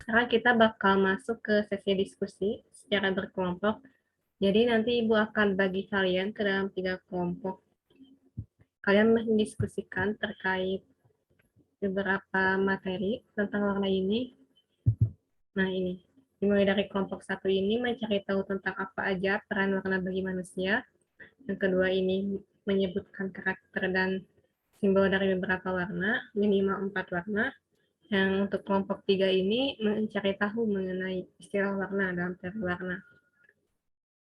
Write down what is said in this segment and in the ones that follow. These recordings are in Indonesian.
Sekarang kita bakal masuk ke sesi diskusi secara berkelompok. Jadi nanti Ibu akan bagi kalian ke dalam 3 kelompok. Kalian mendiskusikan terkait beberapa materi tentang warna ini. Nah, ini. Dimulai dari kelompok 1 ini mencari tahu tentang apa aja peran warna bagi manusia. Yang kedua ini menyebutkan karakter dan simbol dari beberapa warna, minimal 4 warna. Yang untuk kelompok 3 ini mencari tahu mengenai istilah warna dalam teori warna.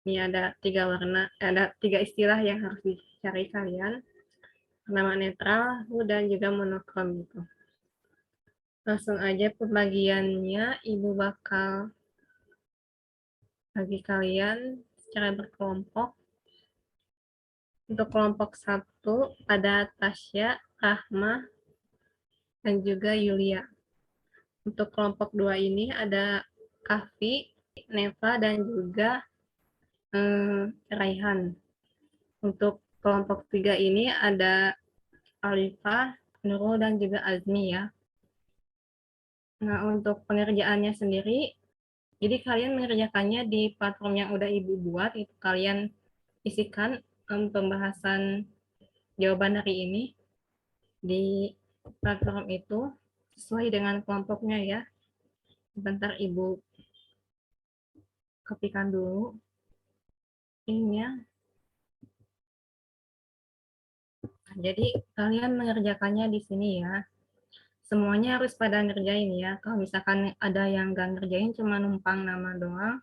Ini ada 3 warna, ada 3 istilah yang harus dicari kalian. Warna netral, dan juga monokrom gitu. Langsung aja pembagiannya, Ibu bakal bagi kalian secara berkelompok. Untuk kelompok 1 ada Tasya, Rahma, dan juga Yulia. Untuk kelompok 2 ini ada Kahfi, Neva, dan juga Raihan. Untuk kelompok 3 ini ada Alifah, Nurul, dan juga Azmi ya. Nah, untuk pengerjaannya sendiri, jadi kalian mengerjakannya di platform yang udah Ibu buat, itu kalian isikan pembahasan jawaban hari ini di platform itu sesuai dengan kelompoknya ya. Sebentar Ibu kepikan dulu ini ya. Jadi kalian mengerjakannya di sini ya. Semuanya harus pada ngerjain ya. Kalau misalkan ada yang nggak ngerjain cuma numpang nama doang,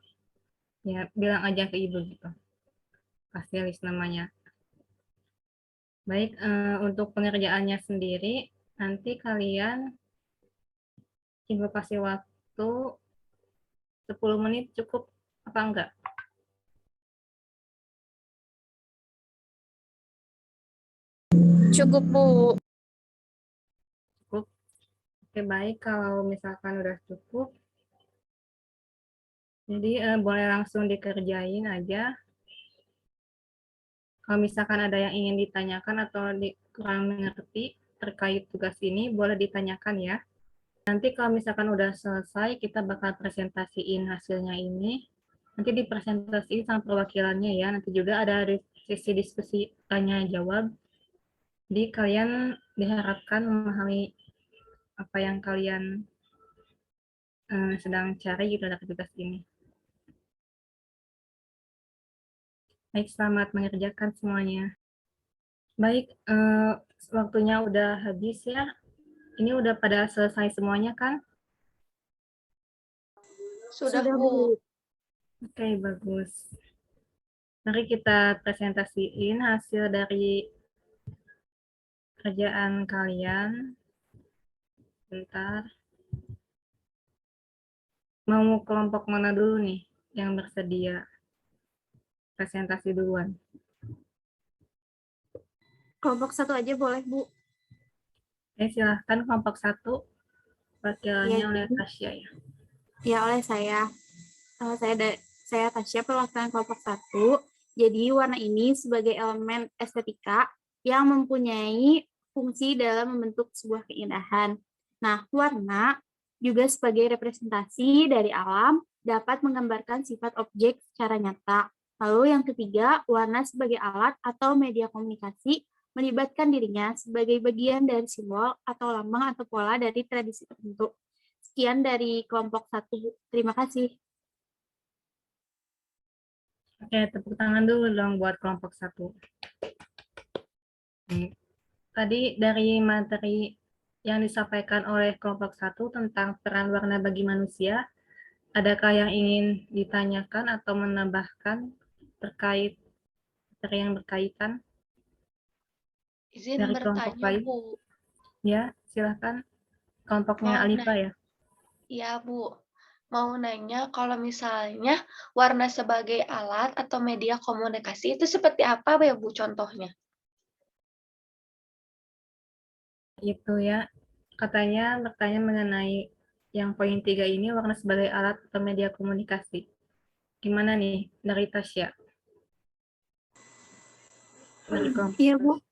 ya bilang aja ke Ibu gitu. Kasih list namanya. Baik, untuk pengerjaannya sendiri, nanti kalian Ibu kasih waktu 10 menit cukup apa enggak? Cukup, Bu. Cukup. Oke, baik. Kalau misalkan udah cukup, jadi boleh langsung dikerjain aja. Kalau misalkan ada yang ingin ditanyakan atau kurang mengerti terkait tugas ini, boleh ditanyakan ya. Nanti kalau misalkan udah selesai, kita bakal presentasiin hasilnya ini. Nanti dipresentasiin sama perwakilannya ya. Nanti juga ada sesi diskusi tanya-jawab. Jadi kalian diharapkan memahami apa yang kalian sedang cari gitu dari tugas ini. Baik, selamat mengerjakan semuanya. Baik, waktunya udah habis ya. Ini udah pada selesai semuanya kan? Sudah, Bu. Oke, bagus. Mari kita presentasiin hasil dari kerjaan kalian. Bentar. Mau kelompok mana dulu nih yang bersedia presentasi duluan? Kelompok 1 aja boleh, Bu. Silahkan kelompok 1, wakilnya Ya, oleh Tasya ya. ya oleh saya. Saya Tasya, perwakilan kelompok 1. Jadi warna ini sebagai elemen estetika yang mempunyai fungsi dalam membentuk sebuah keindahan. Nah, warna juga sebagai representasi dari alam dapat menggambarkan sifat objek secara nyata. Lalu yang ketiga, warna sebagai alat atau media komunikasi melibatkan dirinya sebagai bagian dari simbol atau lambang atau pola dari tradisi tertentu. Sekian dari kelompok 1. Terima kasih. Oke, tepuk tangan dulu dong buat kelompok 1. Tadi dari materi yang disampaikan oleh kelompok 1 tentang peran warna bagi manusia, adakah yang ingin ditanyakan atau menambahkan terkait materi yang berkaitan Izin dari kelompok bertanya, lain? Bu. Ya, silakan. Kelompoknya Alifa ya. Iya, Bu. Mau nanya kalau misalnya warna sebagai alat atau media komunikasi itu seperti apa ya, Bu, contohnya? Itu ya. Katanya bertanya mengenai yang poin 3 ini, warna sebagai alat atau media komunikasi. Gimana nih dari Tasya? Dari kelompok. Iya, Bu.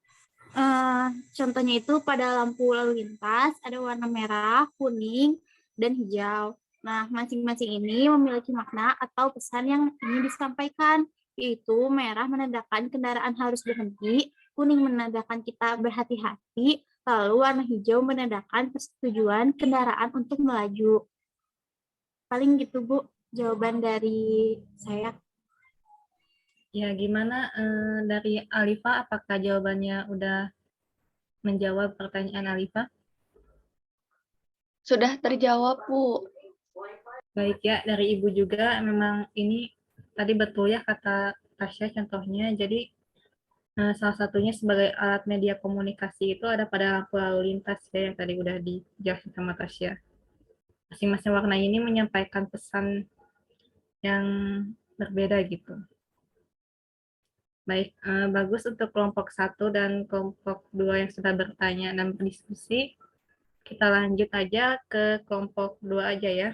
Contohnya itu pada lampu lalu lintas ada warna merah, kuning, dan hijau. Nah, masing-masing ini memiliki makna atau pesan yang ingin disampaikan, yaitu merah menandakan kendaraan harus berhenti, kuning menandakan kita berhati-hati, lalu warna hijau menandakan persetujuan kendaraan untuk melaju. Paling gitu, Bu, jawaban dari saya. Ya, gimana dari Alifa? Apakah jawabannya udah menjawab pertanyaan Alifa? Sudah terjawab, Bu. Baik ya, dari Ibu juga memang ini tadi betul ya kata Tasya contohnya. Jadi salah satunya sebagai alat media komunikasi itu ada pada lampu lalu lintas ya yang tadi udah dijelasin sama Tasya. Masing-masing warna ini menyampaikan pesan yang berbeda gitu. Baik, bagus untuk kelompok 1 dan kelompok 2 yang sudah bertanya dan berdiskusi. Kita lanjut aja ke kelompok 2 aja ya.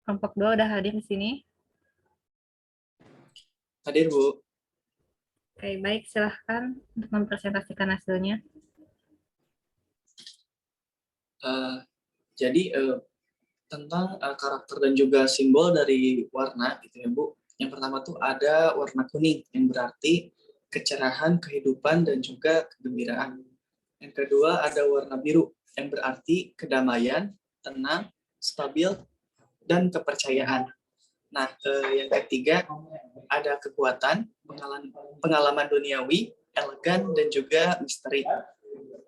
Kelompok 2 udah hadir di sini. Hadir, Bu. Oke, baik, silahkan untuk mempresentasikan hasilnya. Jadi tentang karakter dan juga simbol dari warna gitu ya, Bu. Yang pertama tuh ada warna kuning yang berarti kecerahan, kehidupan dan juga kegembiraan. Yang kedua ada warna biru yang berarti kedamaian, tenang, stabil dan kepercayaan. Nah, yang ketiga ada kekuatan, pengalaman duniawi, elegan dan juga misteri.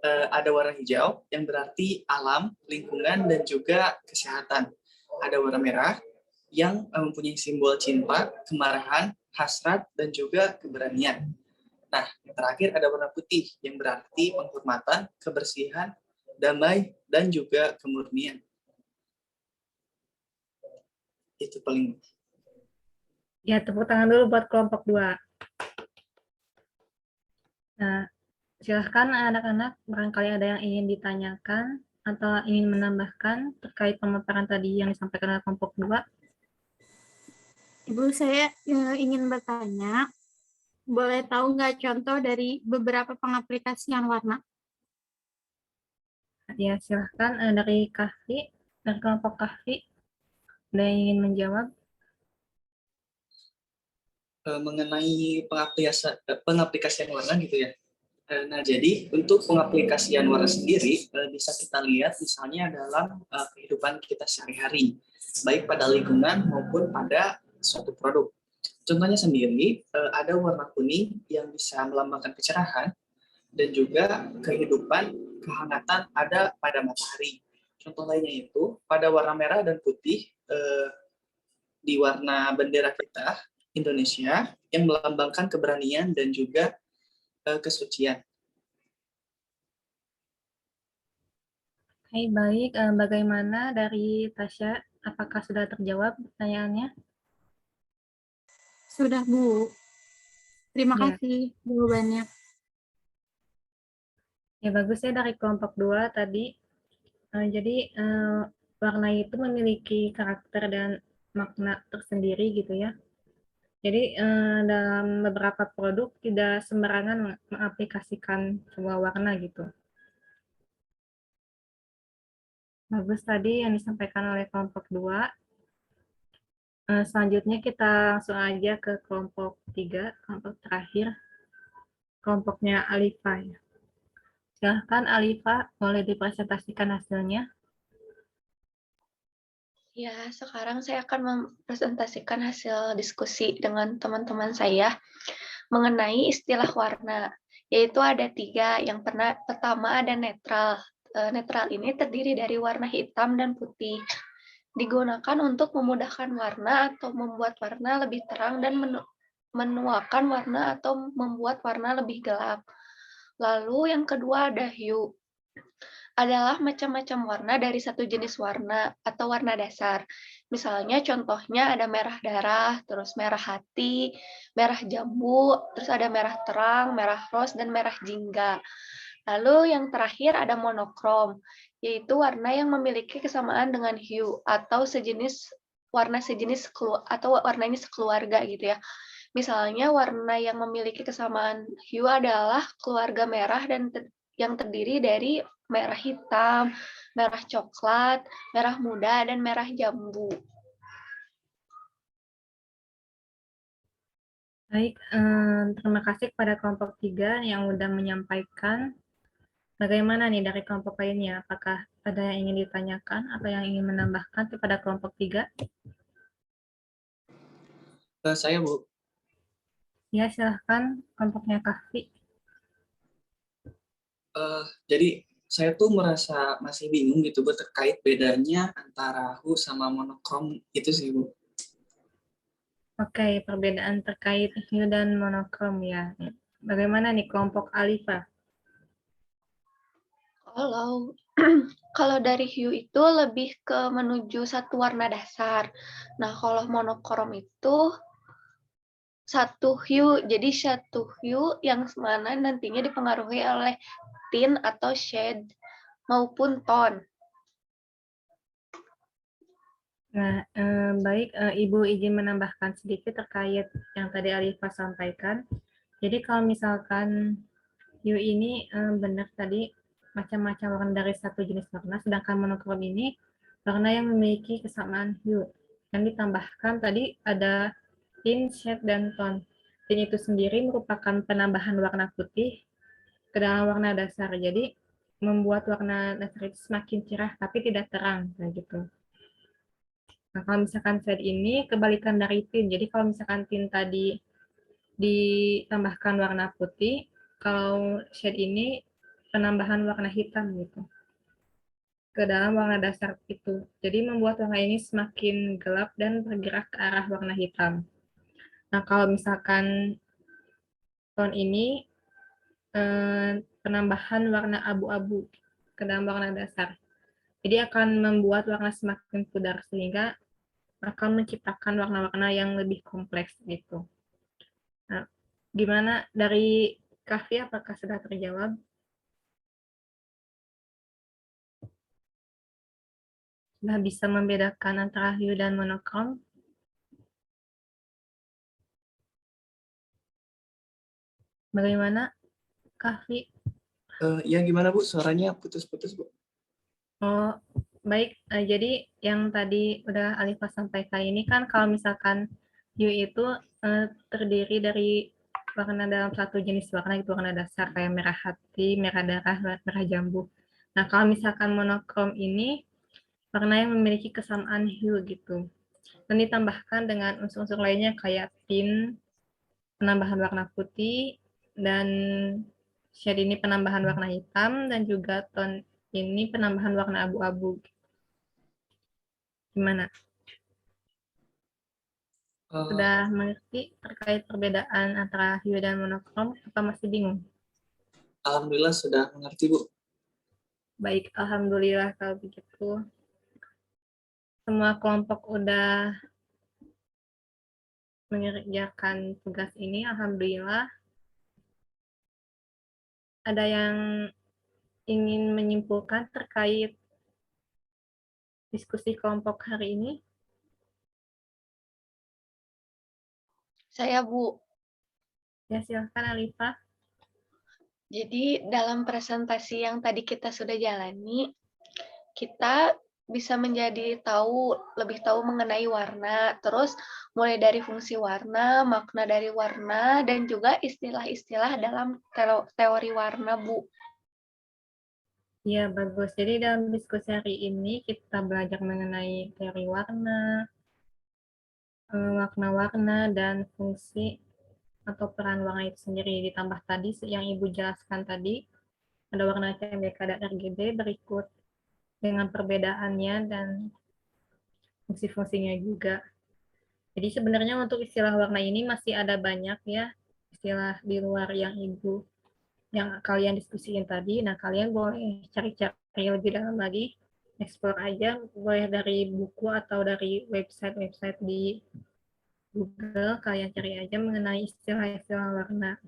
Ada warna hijau yang berarti alam, lingkungan, dan juga kesehatan. Ada warna merah yang mempunyai simbol cinta, kemarahan, hasrat, dan juga keberanian. Nah, yang terakhir ada warna putih yang berarti penghormatan, kebersihan, damai, dan juga kemurnian. Itu paling. Ya, tepuk tangan dulu buat kelompok 2. Nah, silahkan anak-anak, barangkali ada yang ingin ditanyakan atau ingin menambahkan terkait pemaparan tadi yang disampaikan oleh kelompok 2. Ibu, saya ingin bertanya, boleh tahu nggak contoh dari beberapa pengaplikasian warna? Ya, silahkan dari Kahfi, dari kelompok Kahfi, ada yang ingin menjawab. Mengenai pengaplikasian warna gitu ya. Nah, jadi untuk pengaplikasian warna sendiri bisa kita lihat misalnya dalam kehidupan kita sehari-hari, baik pada lingkungan maupun pada suatu produk. Contohnya sendiri ada warna kuning yang bisa melambangkan kecerahan dan juga kehidupan, kehangatan ada pada matahari. Contoh lainnya itu pada warna merah dan putih di warna bendera kita Indonesia yang melambangkan keberanian dan juga kesucian. Oke, baik. Bagaimana dari Tasya? Apakah sudah terjawab pertanyaannya? Sudah, Bu. Terima Ya. kasih jawabannya. Ya, bagus ya dari kelompok 2 tadi. Jadi, warna itu memiliki karakter dan makna tersendiri gitu ya. Jadi, dalam beberapa produk tidak sembarangan mengaplikasikan sebuah warna gitu. Bagus tadi yang disampaikan oleh kelompok 2. Selanjutnya kita langsung aja ke kelompok 3, kelompok terakhir. Kelompoknya Alifa ya. Silahkan Alifa, boleh dipresentasikan hasilnya. Ya, sekarang saya akan mempresentasikan hasil diskusi dengan teman-teman saya mengenai istilah warna, yaitu ada 3. Yang pertama ada netral. Netral ini terdiri dari warna hitam dan putih. Digunakan untuk memudahkan warna atau membuat warna lebih terang dan menuakan warna atau membuat warna lebih gelap. Lalu yang kedua ada hue. Adalah macam-macam warna dari satu jenis warna atau warna dasar. Misalnya contohnya ada merah darah, terus merah hati, merah jambu, terus ada merah terang, merah rose, dan merah jingga. Lalu yang terakhir ada monokrom, yaitu warna yang memiliki kesamaan dengan hue atau warna sejenis atau warnanya sekeluarga gitu ya. Misalnya warna yang memiliki kesamaan hue adalah keluarga merah dan yang terdiri dari merah hitam, merah coklat, merah muda, dan merah jambu. Baik, terima kasih kepada kelompok 3 yang sudah menyampaikan. Bagaimana nih dari kelompok lainnya? Apakah ada yang ingin ditanyakan atau yang ingin menambahkan kepada kelompok 3? Saya, Bu. Ya, silahkan kelompoknya Kahfi. Jadi saya tuh merasa masih bingung gitu, Bu, terkait bedanya antara HU sama monokrom itu sih, Bu. Oke, perbedaan terkait hue dan monokrom ya. Bagaimana nih kelompok Alifa? Kalau dari hue itu lebih ke menuju satu warna dasar. Nah, kalau monokrom itu satu hue, jadi satu hue yang mana nantinya dipengaruhi oleh tint atau shade maupun tone. Nah, baik, Ibu izin menambahkan sedikit terkait yang tadi Alifa sampaikan. Jadi kalau misalkan hue ini benar tadi macam-macam warna dari satu jenis warna, sedangkan monokrom ini warna yang memiliki kesamaan hue. Yang ditambahkan tadi ada tint, shade, dan tone. Tint itu sendiri merupakan penambahan warna putih ke dalam warna dasar. Jadi membuat warna dasar itu semakin cerah tapi tidak terang, kayak gitu. Nah, kalau misalkan shade ini kebalikan dari tint. Jadi kalau misalkan tint tadi ditambahkan warna putih, kalau shade ini penambahan warna hitam gitu ke dalam warna dasar itu. Jadi membuat warna ini semakin gelap dan bergerak ke arah warna hitam. Nah, kalau misalkan tone ini penambahan warna abu-abu ke dalam warna dasar. Jadi akan membuat warna semakin pudar sehingga akan menciptakan warna-warna yang lebih kompleks gitu. Nah, gimana dari Kahfi, apakah sudah terjawab? Sudah bisa membedakan antara hue dan monokrom? Bagaimana, Kahfi? Ya gimana, Bu? Suaranya putus-putus, Bu. Oh, baik. Jadi yang tadi udah Alifa sampaikan ini kan kalau misalkan hue itu terdiri dari warna dalam satu jenis warna itu warna dasar kayak merah hati, merah darah, merah jambu. Nah, kalau misalkan monokrom ini warna yang memiliki kesamaan hue gitu. Dan ditambahkan dengan unsur-unsur lainnya kayak tint, penambahan warna putih, dan shade ini penambahan warna hitam, dan juga tone ini penambahan warna abu-abu. Gimana? Eh, Sudah mengerti terkait perbedaan antara hue dan monokrom, apa masih bingung? Alhamdulillah sudah mengerti, Bu. Baik, alhamdulillah kalau begitu. Semua kelompok udah mengerjakan tugas ini, alhamdulillah. Ada yang ingin menyimpulkan terkait diskusi kelompok hari ini? Saya, Bu. Ya, silakan Alifa. Jadi dalam presentasi yang tadi kita sudah jalani, kita bisa menjadi lebih tahu mengenai warna, terus mulai dari fungsi warna, makna dari warna, dan juga istilah-istilah dalam teori warna, Bu. Ya, bagus. Jadi dalam diskusi hari ini kita belajar mengenai teori warna, warna-warna, dan fungsi atau peran warna itu sendiri. Ditambah tadi yang Ibu jelaskan tadi, ada warna CMYK dan RGB berikut dengan perbedaannya dan fungsi-fungsinya juga. Jadi sebenarnya untuk istilah warna ini masih ada banyak ya, istilah di luar yang kalian diskusiin tadi. Nah, kalian boleh cari-cari lebih dalam lagi, explore aja, boleh dari buku atau dari website-website di Google, kalian cari aja mengenai istilah-istilah warna.